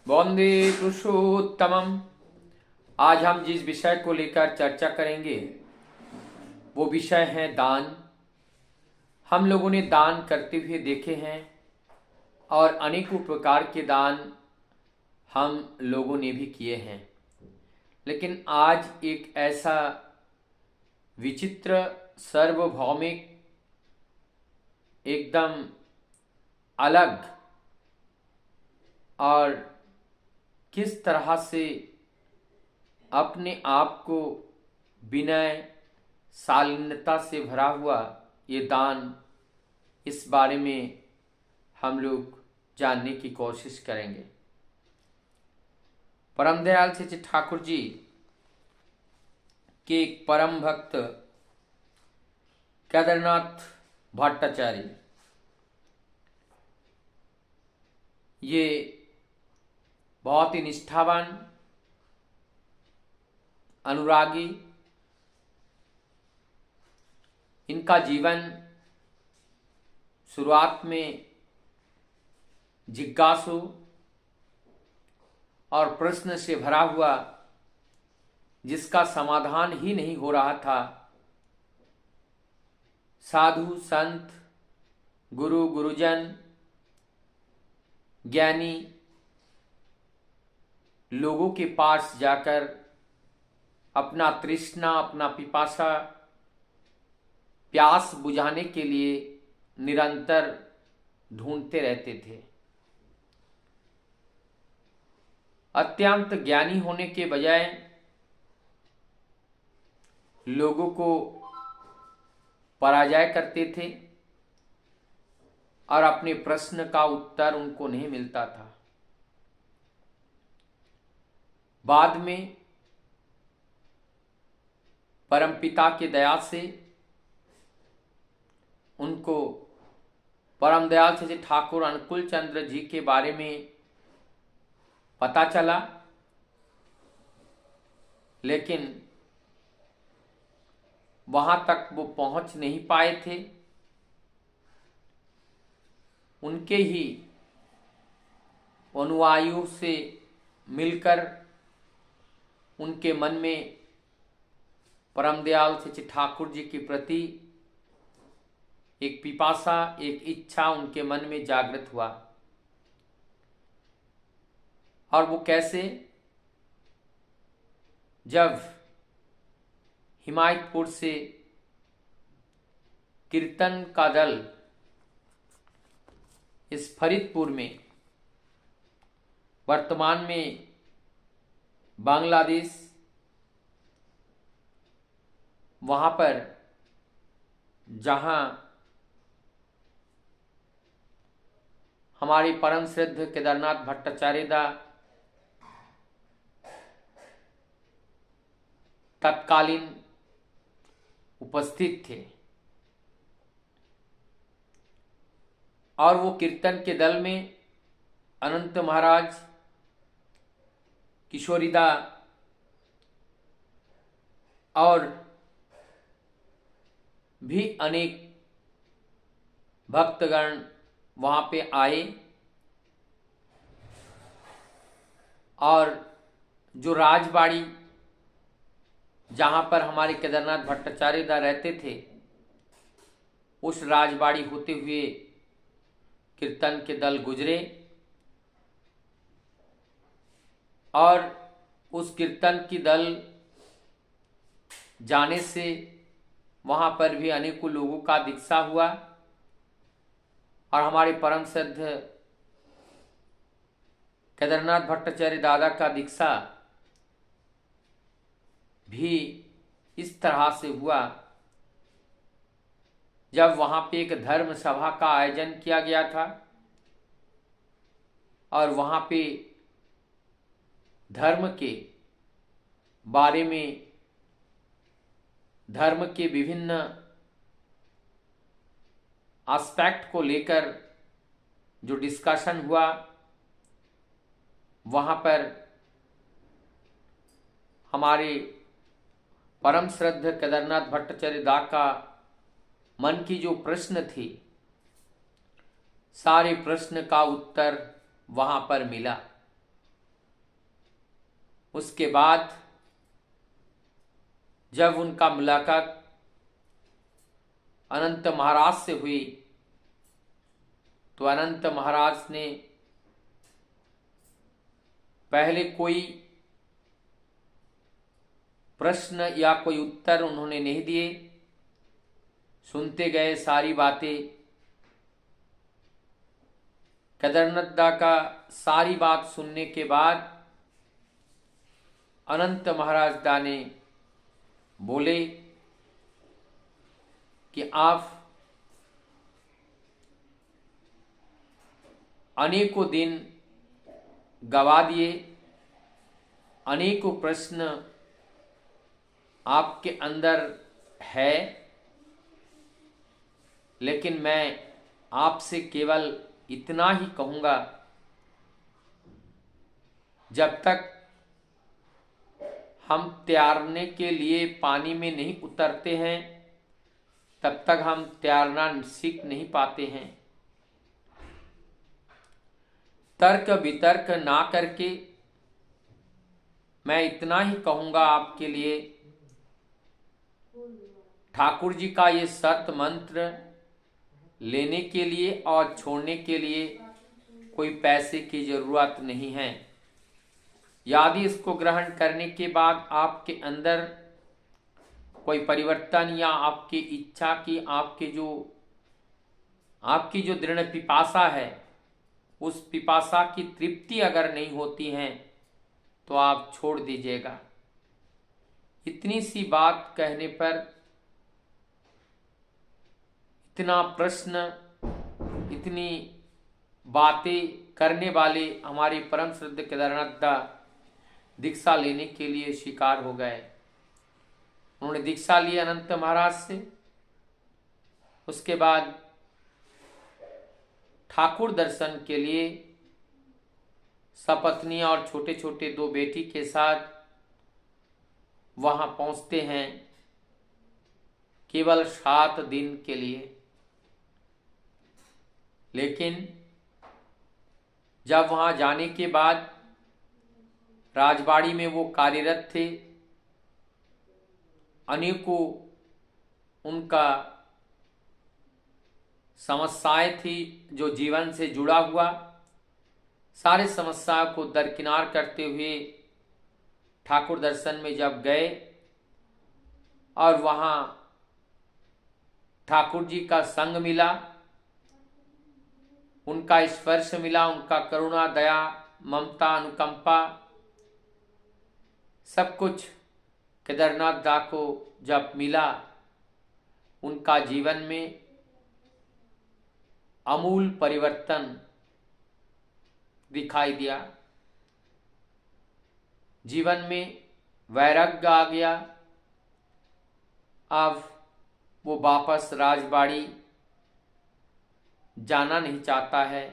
वंदे पुरुषोत्तमम। आज हम जिस विषय को लेकर चर्चा करेंगे वो विषय है दान। हम लोगों ने दान करते हुए देखे हैं और अनेकों प्रकार के दान हम लोगों ने भी किए हैं। लेकिन आज एक ऐसा विचित्र, सार्वभौमिक, एकदम अलग और किस तरह से अपने आप को विनय, शालीनता से भरा हुआ ये दान, इस बारे में हम लोग जानने की कोशिश करेंगे। परम दयाल से ठाकुर जी के एक परम भक्त केदारनाथ भट्टाचार्य, ये बहुत ही निष्ठावान, अनुरागी, इनका जीवन शुरुआत में जिज्ञासु और प्रश्न से भरा हुआ, जिसका समाधान ही नहीं हो रहा था। साधु संत, गुरु गुरुजन, ज्ञानी लोगों के पास जाकर अपना तृष्णा, अपना पिपासा, प्यास बुझाने के लिए निरंतर ढूंढते रहते थे। अत्यंत ज्ञानी होने के बजाय लोगों को पराजय करते थे और अपने प्रश्न का उत्तर उनको नहीं मिलता था। बाद में परमपिता की दया से उनको परम दयाल से ठाकुर अनुकूल चंद्र जी के बारे में पता चला, लेकिन वहां तक वो पहुंच नहीं पाए थे। उनके ही अनुयायियों से मिलकर उनके मन में परम दयाल से ठाकुर जी के प्रति एक पिपासा, एक इच्छा उनके मन में जागृत हुआ। और वो कैसे? जब हिमायतपुर से कीर्तन का दल इस फरीदपुर में, वर्तमान में बांग्लादेश, वहां पर जहां हमारे परम श्रद्ध केदारनाथ भट्टाचार्य दा तत्कालीन उपस्थित थे, और वो कीर्तन के दल में अनंत महाराज, किशोरीदा और भी अनेक भक्तगण वहां पे आए। और जो राजबाड़ी जहां पर हमारे केदारनाथ भट्टाचार्य दा रहते थे, उस राजबाड़ी होते हुए कीर्तन के दल गुजरे, और उस कीर्तन की दल जाने से वहां पर भी अनेकों लोगों का दीक्षा हुआ। और हमारे परम श्रद्ध केदारनाथ भट्टाचार्य दादा का दीक्षा भी इस तरह से हुआ, जब वहां पे एक धर्म सभा का आयोजन किया गया था और वहां पे धर्म के बारे में, धर्म के विभिन्न एस्पेक्ट को लेकर जो डिस्कशन हुआ, वहां पर हमारे परम श्रद्ध केदारनाथ भट्टाचार्य दा का मन की जो प्रश्न थी, सारे प्रश्न का उत्तर वहां पर मिला। उसके बाद जब उनका मुलाकात अनंत महाराज से हुई तो अनंत महाराज ने पहले कोई प्रश्न या कोई उत्तर उन्होंने नहीं दिए, सुनते गए सारी बातें। केदारनाथ दा का सारी बात सुनने के बाद अनंत महाराज दा ने बोले कि आप अनेकों दिन गवा दिए, अनेकों प्रश्न आपके अंदर है, लेकिन मैं आपसे केवल इतना ही कहूँगा, जब तक हम तैरने के लिए पानी में नहीं उतरते हैं तब तक हम तैरना सीख नहीं पाते हैं। तर्क वितर्क ना करके मैं इतना ही कहूँगा आपके लिए, ठाकुर जी का ये सत मंत्र लेने के लिए और छोड़ने के लिए कोई पैसे की जरूरत नहीं है। यदि इसको ग्रहण करने के बाद आपके अंदर कोई परिवर्तन या आपकी इच्छा की आपकी जो दृढ़ पिपासा है, उस पिपासा की तृप्ति अगर नहीं होती है तो आप छोड़ दीजिएगा। इतनी सी बात कहने पर इतना प्रश्न, इतनी बातें करने वाले हमारे परम श्रद्ध केदारनाथ दा दीक्षा लेने के लिए शिकार हो गए। उन्होंने दीक्षा ली अनंत महाराज से। उसके बाद ठाकुर दर्शन के लिए सपत्नी और छोटे छोटे 2 बेटी के साथ वहां पहुंचते हैं केवल 7 दिन के लिए। लेकिन जब वहां जाने के बाद राजबाड़ी में वो कार्यरत थे, अनेकों उनका समस्याएं थी जो जीवन से जुड़ा हुआ, सारे समस्याओं को दरकिनार करते हुए ठाकुर दर्शन में जब गए और वहां ठाकुर जी का संग मिला, उनका स्पर्श मिला, उनका करुणा, दया, ममता, अनुकंपा, सब कुछ केदारनाथ दा को जब मिला, उनका जीवन में अमूल परिवर्तन दिखाई दिया। जीवन में वैराग्य आ गया। अब वो वापस राजबाड़ी जाना नहीं चाहता है।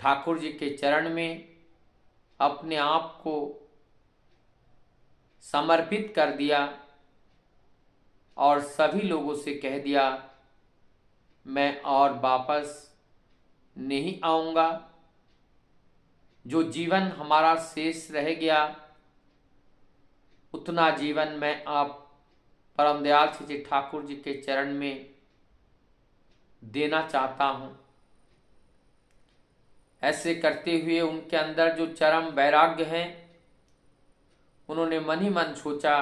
ठाकुर जी के चरण में अपने आप को समर्पित कर दिया और सभी लोगों से कह दिया, मैं और वापस नहीं आऊंगा। जो जीवन हमारा शेष रह गया, उतना जीवन मैं आप परम दयाल श्री ठाकुर जी के चरण में देना चाहता हूं। ऐसे करते हुए उनके अंदर जो चरम वैराग्य है, उन्होंने मन ही मन सोचा,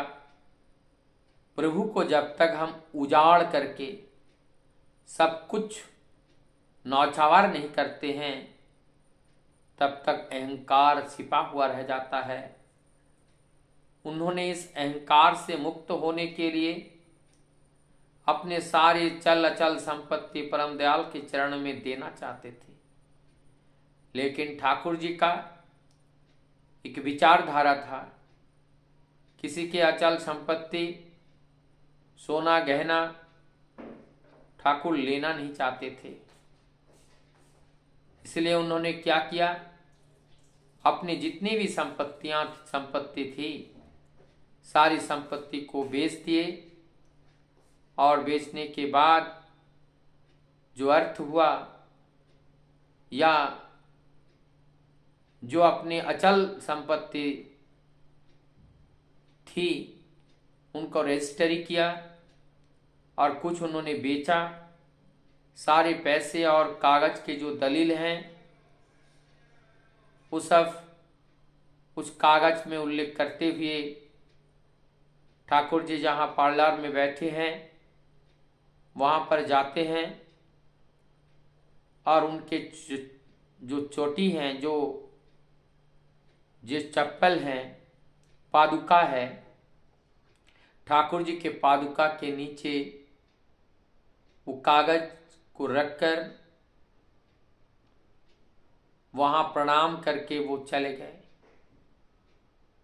प्रभु को जब तक हम उजाड़ करके सब कुछ नौछावर नहीं करते हैं, तब तक अहंकार छिपा हुआ रह जाता है। उन्होंने इस अहंकार से मुक्त होने के लिए अपने सारे चल अचल संपत्ति परम दयाल के चरण में देना चाहते थे। लेकिन ठाकुर जी का एक विचारधारा था, किसी के अचल संपत्ति, सोना गहना ठाकुर लेना नहीं चाहते थे। इसलिए उन्होंने क्या किया, अपनी जितनी भी संपत्ति थी, सारी संपत्ति को बेच दिए और बेचने के बाद जो अर्थ हुआ या जो अपने अचल संपत्ति थी उनको रजिस्टरी किया और कुछ उन्होंने बेचा। सारे पैसे और कागज के जो दलील हैं वो सब उस कागज में उल्लेख करते हुए ठाकुर जी जहाँ पार्लर में बैठे हैं वहाँ पर जाते हैं और उनके जो चोटी हैं, जो चप्पल हैं, पादुका है, ठाकुर जी के पादुका के नीचे वो कागज को रखकर वहाँ प्रणाम करके वो चले गए।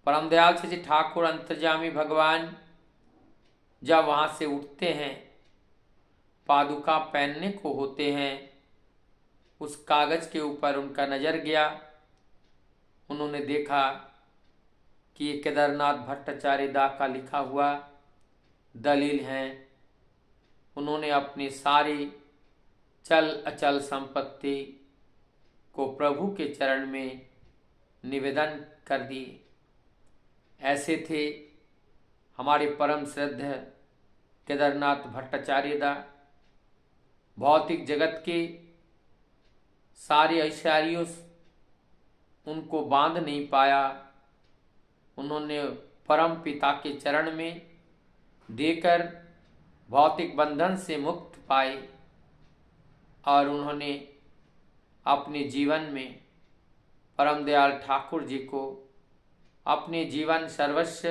परम दयाल से ठाकुर अंतर्यामी भगवान जब वहाँ से उठते हैं, पादुका पहनने को होते हैं, उस कागज के ऊपर उनका नजर गया। उन्होंने देखा कि ये केदारनाथ भट्टाचार्य दा का लिखा हुआ दलील हैं। उन्होंने अपनी सारी चल अचल संपत्ति को प्रभु के चरण में निवेदन कर दिए। ऐसे थे हमारे परम श्रद्धा केदारनाथ भट्टाचार्य दा। भौतिक जगत के सारे ऐश्वर्यों उनको बांध नहीं पाया। उन्होंने परम पिता के चरण में देकर भौतिक बंधन से मुक्त पाए और उन्होंने अपने जीवन में परम दयाल ठाकुर जी को अपने जीवन सर्वस्व,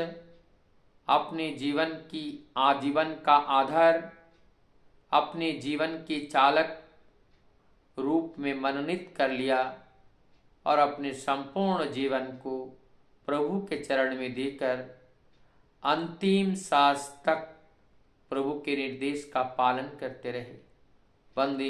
अपने जीवन की आजीवन का आधार, अपने जीवन के चालक रूप में मनोनीत कर लिया और अपने संपूर्ण जीवन को प्रभु के चरण में देकर अंतिम सांस तक प्रभु के निर्देश का पालन करते रहे। वंदे